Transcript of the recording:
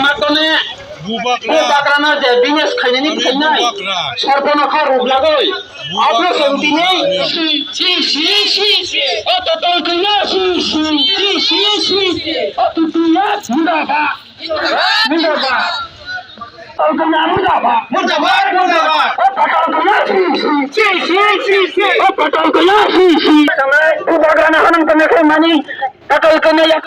मातने बुबाक्राना जे बिजनेस खायनायनि खायनाय सरबनाखा रुगलागै आपलो सोंथिनि सी ओ तो गैया सी ओ तुया मुंडाबा Tolkanya mudabak. Apa tolkanya si. Bubagrana hanang temekai mani. Tolkanya ya.